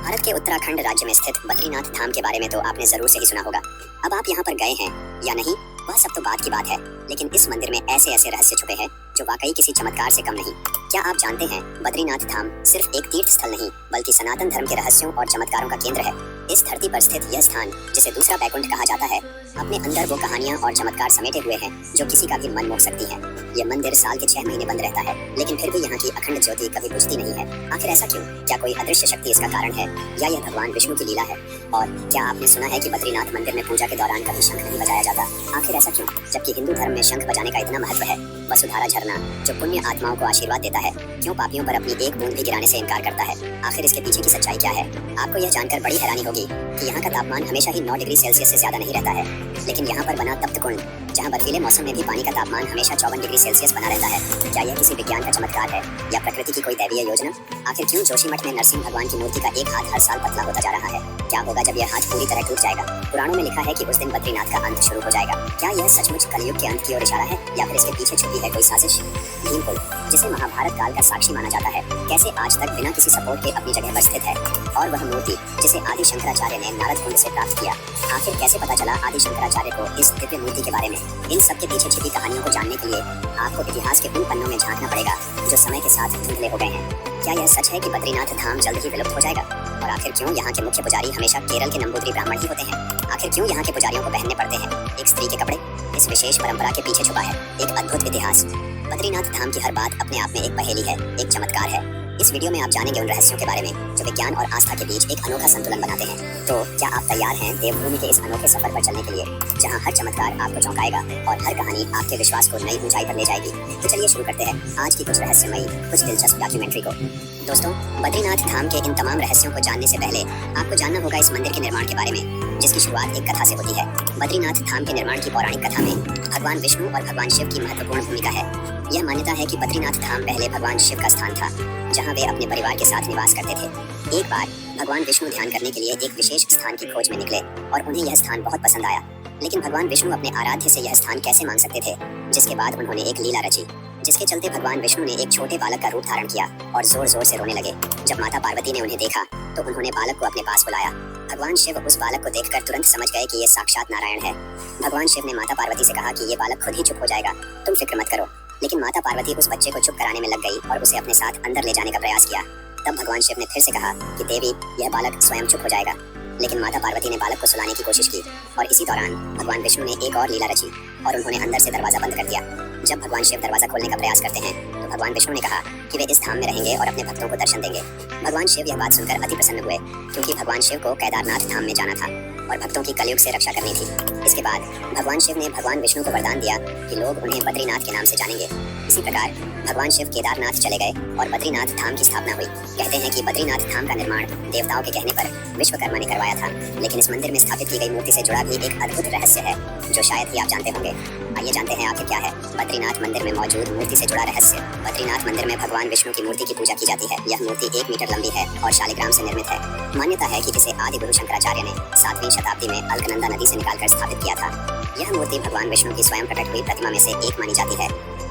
भारत के उत्तराखंड राज्य में स्थित बद्रीनाथ धाम के बारे में तो आपने जरूर से ही सुना होगा। अब आप यहाँ पर गए हैं या नहीं, वह सब तो बात की बात है, लेकिन इस मंदिर में ऐसे ऐसे रहस्य छुपे हैं जो वाकई किसी चमत्कार से कम नहीं। क्या आप जानते हैं, बद्रीनाथ धाम सिर्फ एक तीर्थ स्थल नहीं बल्कि सनातन धर्म के रहस्यों और चमत्कारों का केंद्र है। इस धरती पर स्थित यह स्थान, जिसे दूसरा बैकुंठ कहा जाता है, अपने अंदर वो कहानियां और चमत्कार समेटे हुए हैं जो किसी का भी मन मोह सकती है। यह मंदिर साल के 6 महीने बंद रहता है, लेकिन फिर भी यहाँ की अखंड ज्योति कभी बुझती नहीं है। आखिर ऐसा क्यों? क्या कोई अदृश्य शक्ति इसका कारण है या यह भगवान विष्णु की लीला है? और क्या आपने सुना है कि बद्रीनाथ मंदिर में पूजा के दौरान कभी शंख नहीं बजाया जाता? आखिर ऐसा क्यों, जबकि हिंदू धर्म में शंख बजाने का इतना महत्व है? वसुधारा झरना जो पुण्य आत्माओं को आशीर्वाद देता है, क्यों पापियों पर अपनी एक बूंद भी गिराने से इनकार करता है? आखिर इसके पीछे की सच्चाई क्या है? आपको यह जानकर बड़ी हैरानी होगी कि यहाँ का तापमान हमेशा ही 9 डिग्री सेल्सियस से ज्यादा नहीं रहता है, लेकिन यहाँ पर बना तप्त कुंड, जहाँ बर्फीले मौसम में भी पानी का तापमान हमेशा 54 डिग्री सेल्सियस बना रहता है। क्या यह किसी विज्ञान का चमत्कार है या प्रकृति की कोई दैवीय योजना? आखिर क्यों जोशीमठ में नरसिंह भगवान की मूर्ति का एक हाथ हर साल पतला होता जा रहा है? क्या होगा जब यह हाथ पूरी तरह टूट जाएगा? पुराणों में लिखा है कि उस दिन बद्रीनाथ का अंत शुरू हो जाएगा। क्या यह सचमुच कलयुग के अंत की ओर इशारा है या फिर इसके पीछे छुपी है कोई साजिश? भीमकुंड, जिसे महाभारत काल का साक्षी माना जाता है, कैसे आज तक बिना किसी सपोर्ट के अपनी जगह पर स्थित है? और वह मूर्ति जिसे आदि शंकराचार्य ने नारद कुंड से प्राप्त किया, आखिर कैसे पता चला आदि शंकराचार्य को इस दिव्य मूर्ति के बारे में? इन सब के पीछे छिपी कहानियों को जानने के लिए आपको इतिहास के उन पन्नों में झांकना पड़ेगा जो समय के साथ धुंधले हो गए हैं। क्या यह सच है कि बद्रीनाथ धाम जल्द ही विलुप्त हो जाएगा? और आखिर क्यों यहाँ के मुख्य पुजारी हमेशा केरल के नंबूदरी ब्राह्मण ही होते हैं? आखिर क्यों यहाँ के पुजारियों को पहनने पड़ते हैं एक स्त्री के कपड़े? इस विशेष परंपरा के पीछे छुपा है एक अद्भुत इतिहास। बद्रीनाथ धाम की हर बात अपने आप में एक पहेली है, एक चमत्कार है। इस वीडियो में आप जानेंगे उन रहस्यों के बारे में जो विज्ञान और आस्था के बीच एक अनोखा संतुलन बनाते हैं। तो क्या आप तैयार हैं देवभूमि के इस अनोखे सफर पर चलने के लिए, जहां हर चमत्कार आपको चौंकाएगा और हर कहानी आपके विश्वास को नई ऊंचाई पर ले जाएगी? तो चलिए शुरू करते हैं आज की कुछ रहस्यमयी, कुछ दिलचस्प डॉक्यूमेंट्री को। दोस्तों, बद्रीनाथ धाम के इन तमाम रहस्यों को जानने से पहले आपको जानना होगा इस मंदिर के निर्माण के बारे में, जिसकी शुरुआत एक कथा से होती है। बद्रीनाथ धाम के निर्माण की पौराणिक कथा में भगवान विष्णु और भगवान शिव की महत्वपूर्ण भूमिका है। यह मान्यता है कि बद्रीनाथ धाम पहले भगवान शिव का स्थान था, जहां वे अपने परिवार के साथ निवास करते थे। एक बार भगवान विष्णु ध्यान करने के लिए एक विशेष स्थान की खोज में निकले और उन्हें यह स्थान बहुत पसंद आया। लेकिन भगवान विष्णु अपने आराध्य से यह स्थान कैसे मांग सकते थे? जिसके बाद उन्होंने एक लीला रची, जिसके चलते भगवान विष्णु ने एक छोटे बालक का रूप धारण किया और जोर जोर से रोने लगे। जब माता पार्वती ने उन्हें देखा तो उन्होंने बालक को अपने पास बुलाया। भगवान शिव उस बालक को देखकर तुरंत समझ गए कि ये साक्षात नारायण है। भगवान शिव ने माता पार्वती से कहा कि ये बालक खुद ही चुप हो जाएगा, तुम फिक्र मत करो। लेकिन माता पार्वती उस बच्चे को चुप कराने में लग गई और उसे अपने साथ अंदर ले जाने का प्रयास किया। तब भगवान शिव ने फिर से कहा कि देवी, यह बालक स्वयं चुप हो जाएगा। लेकिन माता पार्वती ने बालक को सुलाने की कोशिश की और इसी दौरान भगवान विष्णु ने एक और लीला रची और उन्होंने अंदर से दरवाजा बंद कर दिया। जब भगवान शिव दरवाजा खोलने का प्रयास करते हैं तो भगवान विष्णु ने कहा कि वे इस धाम में रहेंगे और अपने भक्तों को दर्शन देंगे। भगवान शिव यह बात सुनकर अति प्रसन्न हुए, क्योंकि भगवान शिव को केदारनाथ धाम में जाना था और भक्तों की कलयुग से रक्षा करनी थी। इसके बाद भगवान शिव ने भगवान विष्णु को वरदान दिया कि लोग उन्हें बद्रीनाथ के नाम से जानेंगे। इसी प्रकार भगवान शिव केदारनाथ चले गए और बद्रीनाथ धाम की स्थापना हुई। कहते हैं कि बद्रीनाथ धाम का निर्माण देवताओं के कहने पर विश्वकर्मा ने करवाया था। लेकिन इस मंदिर में स्थापित की गई मूर्ति से जुड़ा भी एक अद्भुत रहस्य है जो शायद ही आप जानते होंगे। आइए जानते हैं आखिर क्या है बद्रीनाथ मंदिर में मौजूद मूर्ति से जुड़ा रहस्य। बद्रीनाथ मंदिर में भगवान विष्णु की मूर्ति की पूजा की जाती है। यह मूर्ति 1 मीटर लंबी है और शालिग्राम से निर्मित है। मान्यता है कि इसे आदि गुरु शंकराचार्य ने 7वीं शताब्दी में अलकनंदा नदी से निकालकर स्थापित किया था। यह मूर्ति भगवान विष्णु की स्वयं प्रकट हुई प्रतिमा में से एक मानी जाती है।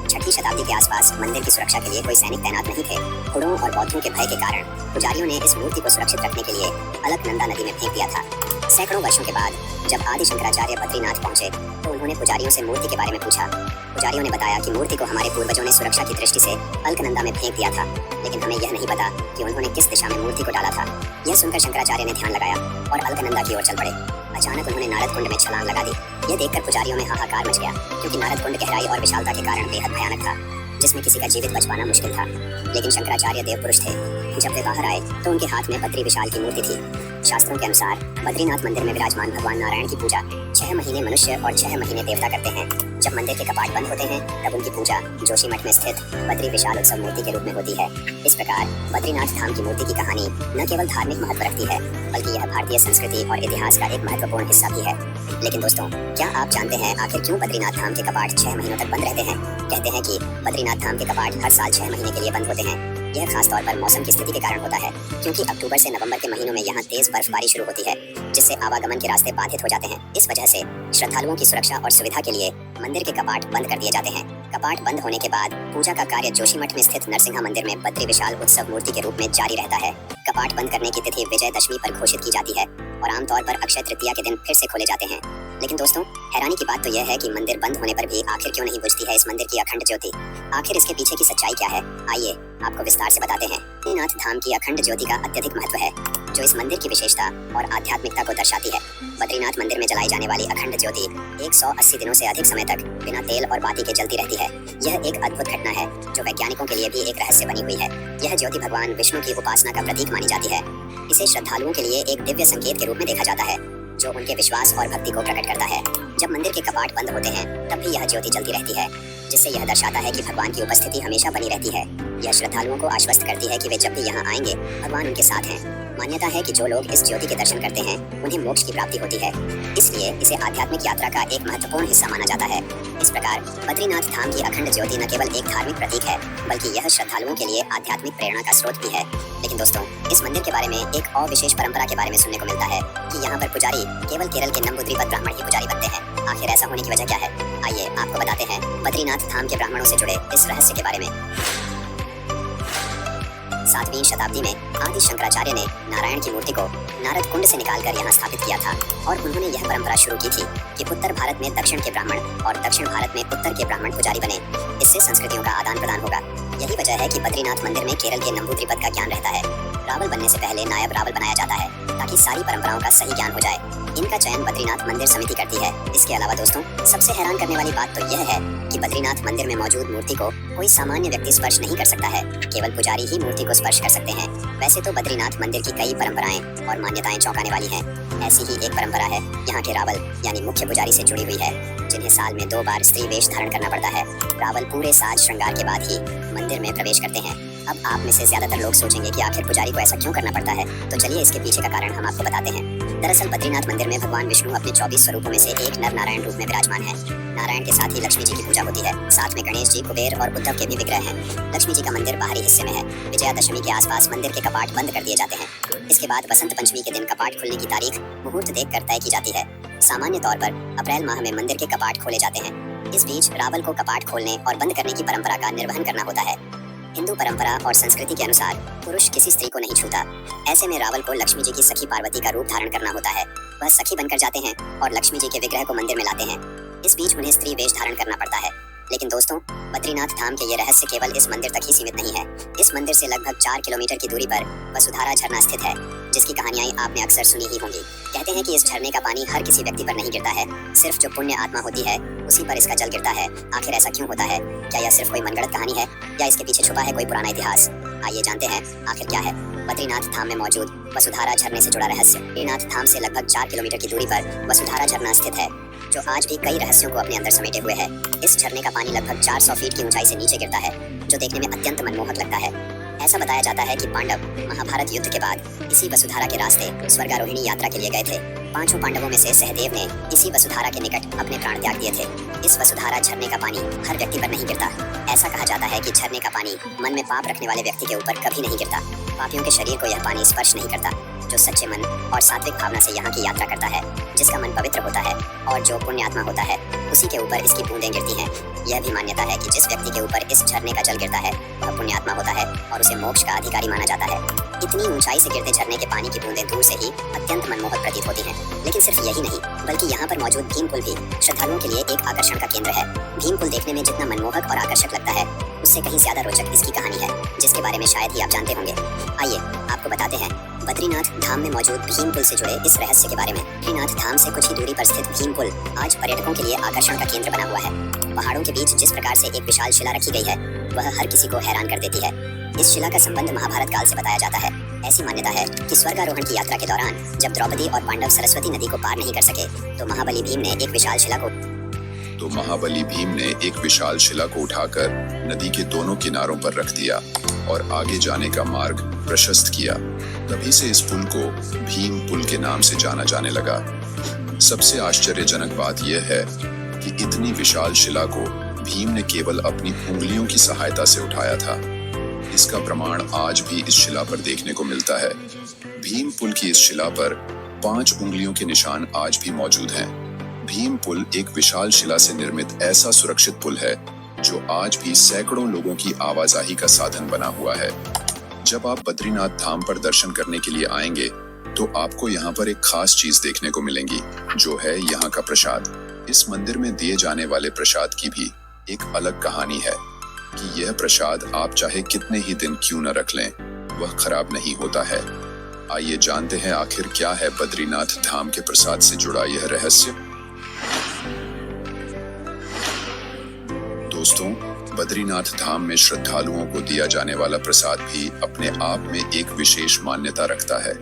6वीं शताब्दी के आसपास मंदिर की सुरक्षा के लिए कोई सैनिक तैनात नहीं थे। हुड़ों और बौद्धों के भय के कारण पुजारियों ने इस मूर्ति को सुरक्षित रखने के लिए अलकनंदा नदी में फेंक दिया था। सैकड़ों वर्षों के बाद जब आदि शंकराचार्य बद्रीनाथ पहुंचे तो उन्होंने पुजारियों से मूर्ति के बारे में पूछा। पुजारियों ने बताया कि मूर्ति को हमारे पूर्वजों ने सुरक्षा की दृष्टि से अलकनंदा में फेंक दिया था, लेकिन हमें यह नहीं पता कि उन्होंने किस दिशा में मूर्ति को डाला था। यह सुनकर शंकराचार्य ने ध्यान लगाया और अलकनंदा की ओर चल पड़े। अचानक उन्होंने नारद कुंड में छलांग लगा दी। यह देखकर पुजारियों में हाहाकार मच गया, क्योंकि नारद कुंड गहराई और विशालता के कारण बेहद भयानक था, जिसमें किसी का जीवित बच पाना मुश्किल था। लेकिन शंकराचार्य देव पुरुष थे। जब वे बाहर आए तो उनके हाथ में बद्री विशाल की मूर्ति थी। शास्त्रों के अनुसार बद्रीनाथ मंदिर में विराजमान भगवान नारायण की पूजा 6 महीने मनुष्य और 6 महीने देवता करते हैं। जब मंदिर के कपाट बंद होते हैं तब उनकी पूजा जोशीमठ में स्थित बद्री विशाल उत्सव मूर्ति के रूप में होती है। इस प्रकार बद्रीनाथ धाम की मूर्ति की कहानी न केवल धार्मिक महत्व रखती है, बल्कि यह भारतीय संस्कृति और इतिहास का एक महत्वपूर्ण हिस्सा भी है। लेकिन दोस्तों, क्या आप जानते हैं आखिर क्यों बद्रीनाथ धाम के कपाट 6 महीनों तक बंद रहते हैं? कहते हैं कि बद्रीनाथ धाम के कपाट हर साल 6 महीने के लिए बंद होते हैं। यह खास तौर पर मौसम की स्थिति के कारण होता है, क्योंकि अक्टूबर से नवंबर के महीनों में यहाँ तेज बर्फबारी शुरू होती है, जिससे आवागमन के रास्ते बाधित हो जाते हैं। इस वजह से श्रद्धालुओं की सुरक्षा और सुविधा के लिए मंदिर के कपाट बंद कर दिए जाते हैं। कपाट बंद होने के बाद पूजा का कार्य जोशीमठ में स्थित नरसिंहा मंदिर में बद्री विशाल उत्सव मूर्ति के रूप में जारी रहता है। कपाट बंद करने की तिथि विजयदशमी पर घोषित की जाती है और आमतौर पर अक्षय तृतीया के दिन फिर से खोले जाते हैं। लेकिन दोस्तों, हैरानी की बात तो यह है कि मंदिर बंद होने पर भी आखिर क्यों नहीं बुझती है इस मंदिर की अखंड ज्योति। आखिर इसके पीछे की सच्चाई क्या है, आइए आपको विस्तार से बताते हैं। बद्रीनाथ धाम की अखंड ज्योति का अत्यधिक महत्व है, जो इस मंदिर की विशेषता और आध्यात्मिकता को दर्शाती है। बद्रीनाथ मंदिर में जलाई जाने वाली अखंड ज्योति 180 दिनों से अधिक समय तक बिना तेल और बाती के जलती रहती है। यह एक अद्भुत घटना है जो वैज्ञानिकों के लिए भी एक रहस्य बनी हुई है। यह ज्योति भगवान विष्णु की उपासना का प्रतीक मानी जाती है। इसे श्रद्धालुओं के लिए एक दिव्य संकेत के रूप में देखा जाता है, जो उनके विश्वास और भक्ति को प्रकट करता है। जब मंदिर के कपाट बंद होते हैं तब भी यह ज्योति जलती रहती है, जिससे यह दर्शाता है कि भगवान की उपस्थिति हमेशा बनी रहती है। यह श्रद्धालुओं को आश्वस्त करती है कि वे जब भी यहाँ आएंगे भगवान उनके साथ हैं। मान्यता है कि जो लोग इस ज्योति के दर्शन करते हैं उन्हें मोक्ष की प्राप्ति होती है, इसलिए इसे आध्यात्मिक यात्रा का एक महत्वपूर्ण हिस्सा माना जाता है। इस प्रकार बद्रीनाथ धाम की अखंड ज्योति न केवल एक धार्मिक प्रतीक है, बल्कि यह श्रद्धालुओं के लिए आध्यात्मिक प्रेरणा का स्रोत भी है। लेकिन दोस्तों, इस मंदिर के बारे में एक और विशेष परंपरा के बारे में सुनने को मिलता है कि यहाँ पर पुजारी केवल केरल के नंबूद्रीपद ब्राह्मण ही पुजारी बनते हैं। आखिर ऐसा होने की वजह क्या है, आइए आपको बताते हैं बद्रीनाथ धाम के ब्राह्मणों से जुड़े इस रहस्य के बारे में। 7वीं शताब्दी में आदि शंकराचार्य ने नारायण की मूर्ति को नारद कुंड से निकालकर यहाँ स्थापित किया था और उन्होंने यह परंपरा शुरू की थी कि उत्तर भारत में दक्षिण के ब्राह्मण और दक्षिण भारत में उत्तर के ब्राह्मण पुजारी बने। इससे संस्कृतियों का आदान प्रदान होगा। यही वजह है कि बद्रीनाथ मंदिर में केरल के नंबूद्रीपद का ज्ञान रहता है। रावल बनने से पहले नायब रावल बनाया जाता है ताकि सारी परंपराओं का सही ज्ञान हो जाए। इनका चयन बद्रीनाथ मंदिर समिति करती है। इसके अलावा दोस्तों, सबसे हैरान करने वाली बात तो यह है कि बद्रीनाथ मंदिर में मौजूद मूर्ति को कोई सामान्य व्यक्ति स्पर्श नहीं कर सकता है, केवल पुजारी ही मूर्ति को स्पर्श कर सकते हैं। वैसे तो बद्रीनाथ मंदिर की कई परंपराएं और मान्यताएं चौंकाने वाली हैं। ऐसी ही एक परंपरा है यहाँ के रावल यानी मुख्य पुजारी से जुड़ी हुई है, जिन्हें साल में 2 बार स्त्री वेश धारण करना पड़ता है। रावल पूरे साज श्रृंगार के बाद ही मंदिर में प्रवेश करते हैं। अब आप में से ज्यादातर लोग सोचेंगे कि आखिर पुजारी को ऐसा क्यों करना पड़ता है, तो चलिए इसके पीछे का कारण हम आपको बताते हैं। दरअसल बद्रीनाथ मंदिर में भगवान विष्णु अपने 24 स्वरूपों में से एक नर नारायण रूप में विराजमान है। नारायण के साथ ही लक्ष्मी जी की पूजा होती है। साथ में गणेश जी, कुबेर और उद्धव के भी विग्रह हैं। लक्ष्मी जी का मंदिर बाहरी हिस्से में है। विजयादशमी के आसपास मंदिर के कपाट बंद कर दिए जाते हैं। इसके बाद बसंत पंचमी के दिन कपाट खुलने की तारीख मुहूर्त देखकर तय की जाती है। सामान्य तौर पर अप्रैल माह में मंदिर के कपाट खोले जाते हैं। इस बीच रावल को कपाट खोलने और बंद करने की परंपरा का निर्वहन करना होता है। हिंदू परंपरा और संस्कृति के अनुसार पुरुष किसी स्त्री को नहीं छूता। ऐसे में रावल को लक्ष्मी जी की सखी पार्वती का रूप धारण करना होता है। वह सखी बनकर जाते हैं और लक्ष्मी जी के विग्रह को मंदिर में लाते हैं। इस बीच उन्हें स्त्री वेश धारण करना पड़ता है। लेकिन दोस्तों, बद्रीनाथ धाम के ये रहस्य केवल इस मंदिर तक ही सीमित नहीं है। इस मंदिर से लगभग 4 किलोमीटर की दूरी पर वसुधारा झरना स्थित है, जिसकी कहानियां आपने अक्सर सुनी ही होंगी। कहते हैं कि इस झरने का पानी हर किसी व्यक्ति पर नहीं गिरता है, सिर्फ जो पुण्य आत्मा होती है उसी पर इसका जल गिरता है। आखिर ऐसा क्यों होता है? क्या यह सिर्फ कोई मनगढ़ंत कहानी है या इसके पीछे छुपा है कोई पुराना इतिहास? आइए जानते हैं आखिर क्या है बद्रीनाथ धाम में मौजूद वसुधारा झरने से जुड़ा रहस्य। बद्रीनाथ धाम से लगभग 4 किलोमीटर की दूरी पर वसुधारा झरना स्थित है, जो आज भी कई रहस्यों को अपने अंदर समेटे हुए है। इस झरने का पानी लगभग 400 फीट की ऊंचाई से नीचे गिरता है, जो देखने में अत्यंत मनमोहक लगता है। ऐसा बताया जाता है कि पांडव महाभारत युद्ध के बाद इसी वसुधारा के रास्ते स्वर्गारोहिणी यात्रा के लिए गए थे। 5 पांडवों में से सहदेव ने इसी वसुधारा के निकट अपने प्राण त्याग दिए थे। इस वसुधारा झरने का पानी हर व्यक्ति पर नहीं गिरता। ऐसा कहा जाता है कि झरने का पानी मन में पाप रखने वाले व्यक्ति के ऊपर कभी नहीं गिरता। पापियों के शरीर को यह पानी स्पर्श नहीं करता। जो सच्चे मन और सात्विक भावना से यहाँ की यात्रा करता है, जिसका मन पवित्र होता है और जो पुण्यात्मा होता है, उसी के ऊपर इसकी बूंदें गिरती हैं। यह भी मान्यता है कि जिस व्यक्ति के ऊपर इस झरने का जल गिरता है वह पुण्यात्मा होता है और उसे मोक्ष का अधिकारी माना जाता है। इतनी ऊंचाई से गिरते झरने के पानी की बूंदें दूर से ही अत्यंत मनमोहक प्रतीत होती हैं। लेकिन सिर्फ यही नहीं, बल्कि यहाँ पर मौजूद भीम पुल भी श्रद्धालुओं के लिए एक आकर्षण का केंद्र है। भीम पुल देखने में जितना मनमोहक और आकर्षक लगता है, उससे कहीं ज्यादा रोचक इसकी कहानी है, जिसके बारे में शायद ही आप जानते होंगे। आइए आपको बताते हैं बद्रीनाथ धाम में मौजूद भीम पुल से जुड़े इस रहस्य के बारे में। बद्रीनाथ धाम से कुछ ही दूरी पर स्थित भीम पुल आज पर्यटकों के लिए आकर्षण का केंद्र बना हुआ है। पहाड़ों के बीच जिस प्रकार से एक विशाल शिला रखी गई है, वह हर किसी को हैरान कर देती है। इस शिला का संबंध महाभारत काल से बताया जाता है। ऐसी मान्यता है कि स्वर्गारोहण की यात्रा के दौरान जब द्रौपदी और पांडव सरस्वती नदी को पार नहीं कर सके, तो महाबली भीम ने एक विशाल शिला को उठाकर नदी के दोनों किनारों पर रख दिया और आगे जाने का मार्ग प्रशस्त किया। तभी से इस पुल को भीम पुल के नाम से जाना जाने लगा। सबसे आश्चर्यजनक बात यह है कि इतनी विशाल शिला को भीम ने केवल अपनी उंगलियों की सहायता से उठाया था। इसका प्रमाण आज भी इस शिला पर देखने को मिलता है। भीम पुल की इस शिला पर 5 उंगलियों के निशान आज भी मौजूद हैं। भीम पुल एक विशाल शिला से निर्मित ऐसा सुरक्षित पुल है जो आज भी सैकड़ों लोगों की आवाजाही का साधन बना हुआ है। जब आप बद्रीनाथ धाम पर दर्शन करने के लिए आएंगे तो आपको यहाँ पर एक खास चीज देखने को मिलेंगी, जो है यहाँ का प्रसाद। इस मंदिर में दिए जाने वाले प्रसाद की भी एक अलग कहानी है कि यह प्रसाद आप चाहे कितने ही दिन क्यों न रख लें, वह खराब नहीं होता है। आइए जानते हैं आखिर क्या है बद्रीनाथ धाम के प्रसाद से जुड़ा यह रहस्य। दोस्तों, बद्रीनाथ धाम में श्रद्धालुओं को दिया जाने वाला प्रसाद भी अपने आप में एक विशेष मान्यता रखता है।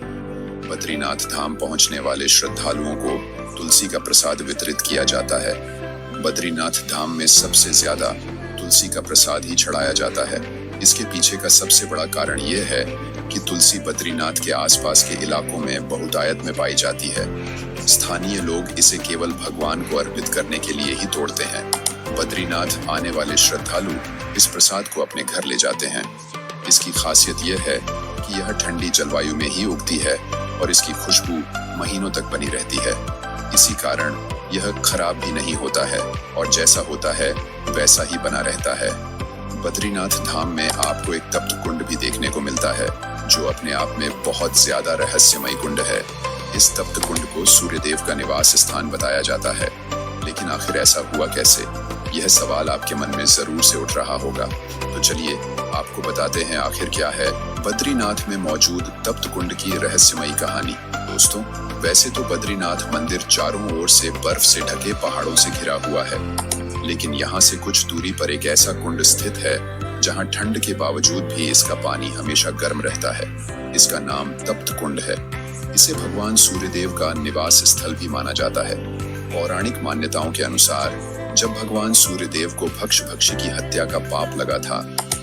बद्रीनाथ धाम पहुंचने वाले श्रद्धालुओं को तुलसी का प्रसाद वितरित किया जाता है। बद्रीनाथ धाम में सबसे ज्यादा तुलसी का प्रसाद ही चढ़ाया जाता है। इसके पीछे का सबसे बड़ा कारण यह है कि तुलसी बद्रीनाथ के आसपास के इलाकों में बहुतायत में पाई जाती है। स्थानीय लोग इसे केवल भगवान को अर्पित करने के लिए ही तोड़ते हैं। बद्रीनाथ आने वाले श्रद्धालु इस प्रसाद को अपने घर ले जाते हैं। इसकी खासियत यह है कि यह ठंडी जलवायु में ही उगती है और इसकी खुशबू महीनों तक बनी रहती है। इसी कारण यह खराब भी नहीं होता है और जैसा होता है वैसा ही बना रहता है। बद्रीनाथ धाम में आपको एक तप्त कुंड भी देखने को मिलता है, जो अपने आप में बहुत ज्यादा रहस्यमय कुंड है। इस तप्त कुंड को सूर्यदेव का निवास स्थान बताया जाता है, लेकिन आखिर ऐसा हुआ कैसे? यह सवाल आपके मन में जरूर से उठ रहा होगा। तो चलिए आपको बताते हैं आखिर क्या है बद्रीनाथ में मौजूद तप्त कुंड की रहस्यमयी कहानी। दोस्तों, वैसे तो बद्रीनाथ मंदिर चारों ओर से बर्फ से ढके पहाड़ों से घिरा हुआ है, लेकिन यहाँ से कुछ दूरी पर एक ऐसा कुंड स्थित है जहाँ ठंड के बावजूद भी इसका पानी हमेशा गर्म रहता है। इसका नाम तप्त कुंड है। इसे भगवान सूर्यदेव का निवास स्थल भी माना जाता है। पौराणिक मान्यताओं के अनुसार जब भगवान सूर्यदेव को भक्षी की हत्या का पाप लगा था,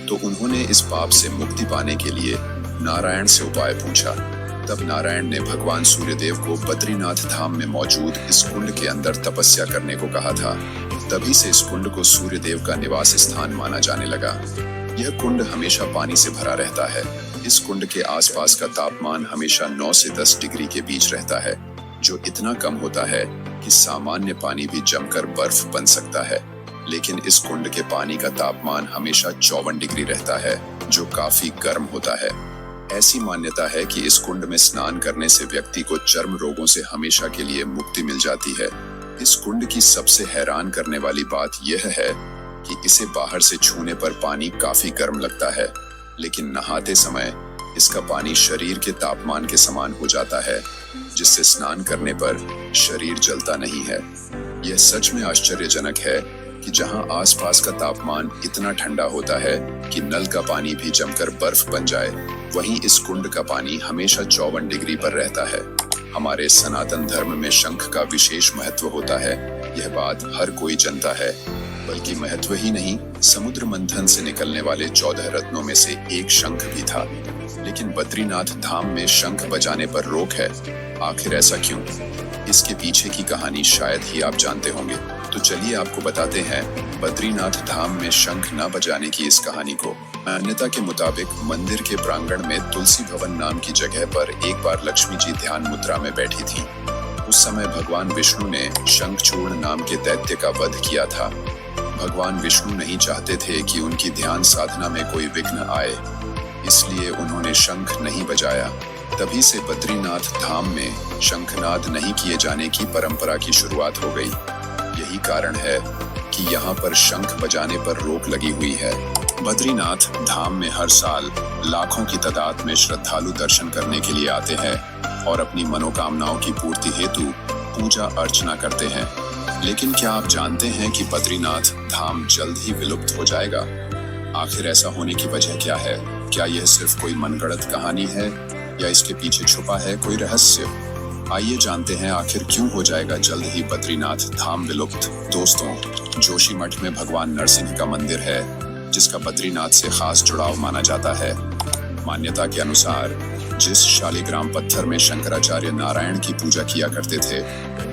तो उन्होंने इस पाप से मुक्ति पाने के लिए नारायण से उपाय पूछा। तब नारायण ने भगवान सूर्यदेव को बद्रीनाथ धाम में मौजूद इस कुंड के अंदर तपस्या करने को कहा था। तभी से इस कुंड को सूर्यदेव का निवास स्थान माना जाने लगा। यह कुंड हमेशा पानी से भरा रहता है। इस कुंड के आसपास का तापमान हमेशा 9 से 10 डिग्री के बीच रहता है, जो इतना कम होता है कि सामान्य पानी भी जमकर बर्फ बन सकता है। लेकिन इस कुंड के पानी का तापमान हमेशा 54 डिग्री रहता है, जो काफी गर्म होता है। ऐसी मान्यता है कि इस कुंड में स्नान करने से व्यक्ति को चर्म रोगों से हमेशा के लिए मुक्ति मिल जाती है। इस कुंड की सबसे हैरान करने वाली बात यह है कि इसे बाहर से छूने पर पानी काफी गर्म लगता है, लेकिन नहाते समय इसका पानी शरीर के तापमान के समान हो जाता है, जिससे स्नान करने पर शरीर जलता नहीं है। यह सच में आश्चर्यजनक है कि जहां आसपास का तापमान इतना ठंडा होता है कि नल का पानी भी जमकर बर्फ बन जाए, वहीं इस कुंड का पानी हमेशा 54 डिग्री पर रहता है। हमारे सनातन धर्म में शंख का विशेष महत्व होता है। यह बात हर कोई जानता है। बल्कि महत्व ही नहीं, समुद्र मंथन से निकलने वाले 14 रत्नों में से एक शंख भी था। लेकिन बद्रीनाथ धाम में शंख बजाने पर रोक है। आखिर ऐसा क्यों? इसके पीछे की कहानी शायद ही आप जानते होंगे। तो चलिए आपको बताते हैं बद्रीनाथ धाम में शंख न बजाने की इस कहानी को। मान्यता के मुताबिक मंदिर के प्रांगण में तुलसी भवन नाम की जगह पर एक बार लक्ष्मी जी ध्यान मुद्रा में बैठी थी। उस समय भगवान विष्णु ने शंखचूर्ण नाम के दैत्य का वध किया था। भगवान विष्णु नहीं चाहते थे कि उनकी ध्यान साधना में कोई विघ्न आए, इसलिए उन्होंने शंख नहीं बजाया। तभी से बद्रीनाथ धाम में शंखनाद नहीं किए जाने की परंपरा की शुरुआत हो गई। यही कारण है कि यहाँ पर शंख बजाने पर रोक लगी हुई है। बद्रीनाथ धाम में हर साल लाखों की तादाद में श्रद्धालु दर्शन करने के लिए आते हैं और अपनी मनोकामनाओं की पूर्ति हेतु पूजा अर्चना करते हैं। लेकिन क्या आप जानते हैं कि बद्रीनाथ धाम जल्द ही विलुप्त हो जाएगा? आखिर ऐसा होने की वजह क्या है? क्या यह सिर्फ कोई मनगढ़ंत कहानी है या इसके पीछे छुपा है कोई रहस्य? आइए जानते हैं आखिर क्यों हो जाएगा जल्द ही बद्रीनाथ धाम विलुप्त। दोस्तों, जोशीमठ में भगवान नरसिंह का मंदिर है, जिसका बद्रीनाथ से खास जुड़ाव माना जाता है। मान्यता के अनुसार जिस शालिग्राम पत्थर में शंकराचार्य नारायण की पूजा किया करते थे,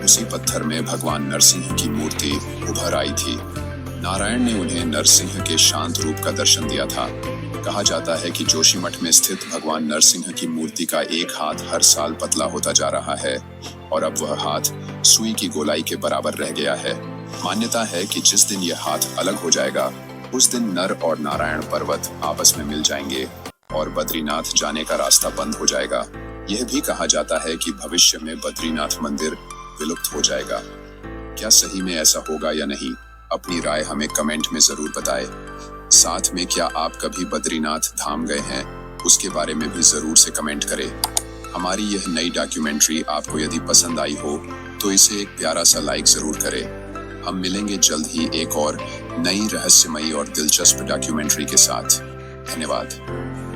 उसी पत्थर में भगवान नरसिंह की मूर्ति उभर आई थी। नारायण ने उन्हें नरसिंह के शांत रूप का दर्शन दिया था। कहा जाता है कि जोशीमठ में स्थित भगवान नरसिंह की मूर्ति का एक हाथ हर साल पतला होता जा रहा है और अब वह हाथ सुई की गोलाई के बराबर रह गया है। मान्यता है कि जिस दिन यह हाथ अलग हो जाएगा, उस दिन नर और नारायण पर्वत आपस में मिल जाएंगे और बद्रीनाथ जाने का रास्ता बंद हो जाएगा। यह भी कहा जाता है कि भविष्य में बद्रीनाथ मंदिर विलुप्त हो जाएगा। क्या सही में ऐसा होगा या नहीं? अपनी राय हमें कमेंट में जरूर बताएं। साथ में क्या आप कभी बद्रीनाथ धाम गए हैं, उसके बारे में भी जरूर से कमेंट करें। हमारी यह नई डॉक्यूमेंट्री आपको यदि पसंद आई हो तो इसे एक प्यारा सा लाइक जरूर करें। हम मिलेंगे जल्द ही एक और नई रहस्यमयी और दिलचस्प डॉक्यूमेंट्री के साथ। धन्यवाद।